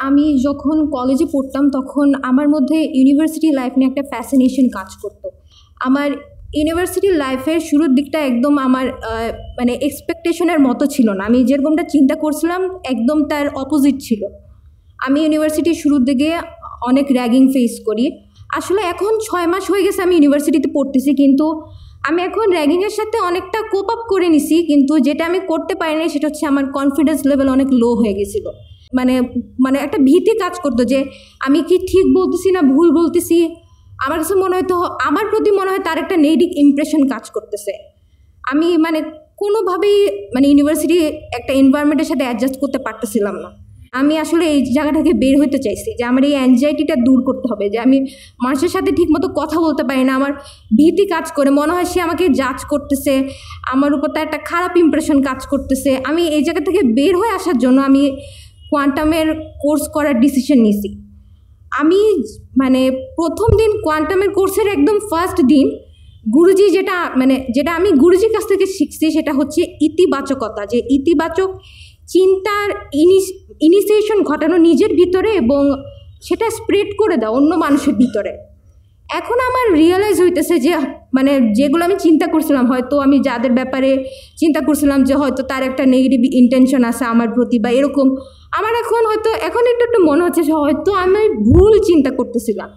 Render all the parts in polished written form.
আমি যখন কলেজে পড়তাম তখন আমার মধ্যে ইউনিভার্সিটি লাইফ নিয়ে একটা ফ্যাসিনেশন কাজ করতো। আমার ইউনিভার্সিটি লাইফের শুরুর দিকটা একদম আমার মানে এক্সপেকটেশনের মতো ছিল না। আমি যেরকমটা চিন্তা করছিলাম একদম তার অপোজিট ছিল। আমি ইউনিভার্সিটির শুরুর দিকে অনেক র্যাগিং ফেস করি। আসলে এখন 6 মাস হয়ে গেছে আমি ইউনিভার্সিটিতে পড়তেছি, কিন্তু আমি এখন র্যাগিংয়ের সাথে অনেকটা কোপ আপ করে নিছি, কিন্তু যেটা আমি করতে পারিনি সেটা হচ্ছে আমার কনফিডেন্স লেভেল অনেক লো হয়ে গেছিলো। মানে মানে একটা ভীতি কাজ করতো যে আমি কি ঠিক বলতেছি না ভুল বলতেছি। আমার কাছে মনে হয়তো আমার প্রতি মনে হয় তার একটা নেগেটিভ ইমপ্রেশন কাজ করতেছে। আমি মানে কোনোভাবেই মানে ইউনিভার্সিটি একটা এনভায়রনমেন্টের সাথে অ্যাডজাস্ট করতে পারতেছিলাম না। আমি আসলে এই জায়গাটাকে বের হতে চাইছি যে আমার এই অ্যাংজাইটিটা দূর করতে হবে, যে আমি মানুষের সাথে ঠিকমতো কথা বলতে পারি না, আমার ভীতি কাজ করে, মনে হয় সে আমাকে জাজ করতেছে, আমার উপর তার একটা খারাপ ইমপ্রেশন কাজ করতেছে। আমি এই জায়গা থেকে বের হয়ে আসার জন্য আমি কোয়ান্টামের কোর্স করার ডিসিশন নিয়েছি। আমি মানে প্রথম দিন কোয়ান্টামের কোর্সের একদম ফার্স্ট দিন গুরুজি যেটা আমি গুরুজির কাছ থেকে শিখছি সেটা হচ্ছে ইতিবাচকতা, যে ইতিবাচক চিন্তার ইনিশিয়েশন ঘটানো নিজের ভিতরে এবং সেটা স্প্রেড করে দাও অন্য মানুষের ভিতরে। এখন আমার রিয়েলাইজ হইতেছে যে মানে যেগুলো আমি চিন্তা করছিলাম, হয়তো আমি যাদের ব্যাপারে চিন্তা করছিলাম যে হয়তো তার একটা নেগেটিভ ইন্টেনশন আছে আমার প্রতি বা এরকম, আমার এখন একটু মনে হচ্ছে যে হয়তো আমি ভুল চিন্তা করতেছিলাম।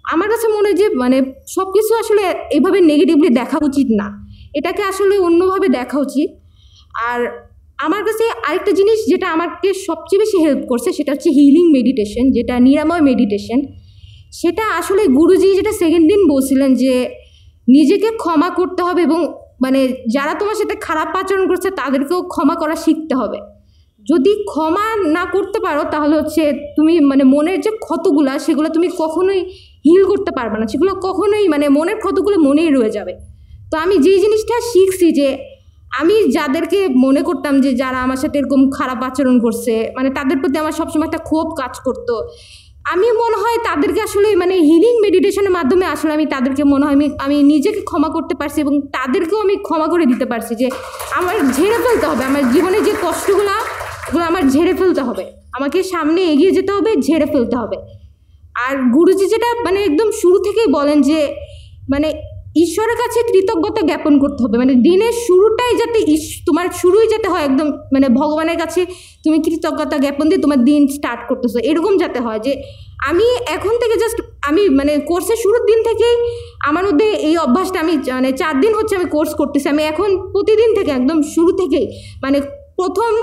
আমার কাছে মনে হয় যে মানে সব কিছু আসলে এভাবে নেগেটিভলি দেখা উচিত না, এটাকে আসলে অন্যভাবে দেখা উচিত। আর আমার কাছে আরেকটা জিনিস যেটা আমাকে সবচেয়ে বেশি হেল্প করছে সেটা হচ্ছে হিলিং মেডিটেশন, যেটা নিরাময় মেডিটেশন। সেটা আসলে গুরুজি যেটা সেকেন্ড দিন বলছিলেন যে নিজেকে ক্ষমা করতে হবে এবং মানে যারা তোমার সাথে খারাপ আচরণ করছে তাদেরকেও ক্ষমা করা শিখতে হবে। যদি ক্ষমা না করতে পারো তাহলে হচ্ছে তুমি মানে মনের যে ক্ষতগুলা সেগুলো তুমি কখনোই হিল করতে পারবে না, সেগুলো কখনোই মানে মনের ক্ষতগুলো মনেই রয়ে যাবে। তো আমি যেই জিনিসটা শিখছি যে আমি যাদেরকে মনে করতাম যে যারা আমার সাথে এরকম খারাপ আচরণ করছে মানে তাদের প্রতি আমার সবসময় একটা ক্ষোভ কাজ করতো, আমি মনে হয় তাদেরকে আসলে মানে হিলিং মেডিটেশনের মাধ্যমে আসলে আমি তাদেরকে মনে হয় আমি নিজেকে ক্ষমা করতে পারছি এবং তাদেরকেও আমি ক্ষমা করে দিতে পারছি। যে আমার ঝেড়ে ফেলতে হবে আমার জীবনে যে কষ্টগুলো ওগুলো আমার ঝেড়ে ফেলতে হবে, আমাকে সামনে এগিয়ে যেতে হবে, ঝেড়ে ফেলতে হবে। আর গুরুজি যেটা মানে একদম শুরু থেকেই বলেন যে মানে ঈশ্বরের কাছে কৃতজ্ঞতা জ্ঞাপন করতে হবে, মানে দিনের শুরুটাই যাতে তোমার শুরুই যাতে হয় একদম মানে ভগবানের কাছে তুমি কৃতজ্ঞতা জ্ঞাপন দিয়ে তোমার দিন স্টার্ট করতেছো, এরকম যাতে হয়। যে আমি এখন থেকে আমি মানে কোর্সের শুরুর দিন থেকেই আমার মধ্যে এই অভ্যাসটা আমি মানে 4 দিন হচ্ছে আমি কোর্স করতেছি, আমি এখন প্রতিদিন থেকে একদম শুরু থেকেই মানে প্রথম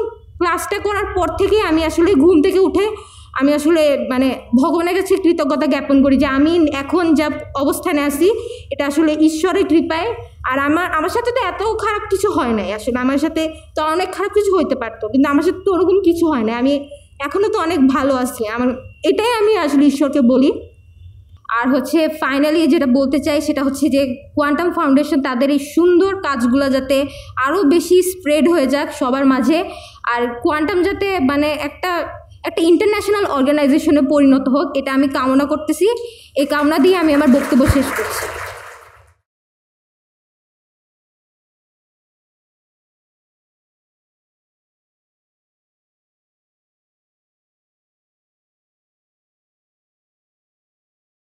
ক্লাসটা করার পর থেকেই আমি আসলে ঘুম থেকে উঠে আমি আসলে মানে ভগবানের কাছে কৃতজ্ঞতা জ্ঞাপন করি যে আমি এখন যা অবস্থানে আছি এটা আসলে ঈশ্বরের কৃপায়। আর আমার সাথে তো এত খারাপ কিছু হয় নাই, আসলে আমার সাথে তো অনেক খারাপ কিছু হইতে পারতো কিন্তু আমার সাথে তো ওরকম কিছু হয় না, আমি এখনও তো অনেক ভালো আছি। এটাই আমি আসলে ঈশ্বরকে বলি। আর হচ্ছে ফাইনালি যেটা বলতে চাই সেটা হচ্ছে যে কোয়ান্টাম ফাউন্ডেশন তাদের এই সুন্দর কাজগুলো যাতে আরও বেশি স্প্রেড হয়ে যাক সবার মাঝে, আর কোয়ান্টাম যাতে মানে একটা ইন্টারন্যাশনাল অর্গানাইজেশনে পরিণত হোক, এটা আমি কামনা করতেছি। এই কামনা দিয়ে আমি আমার বক্তব্য শেষ করছি।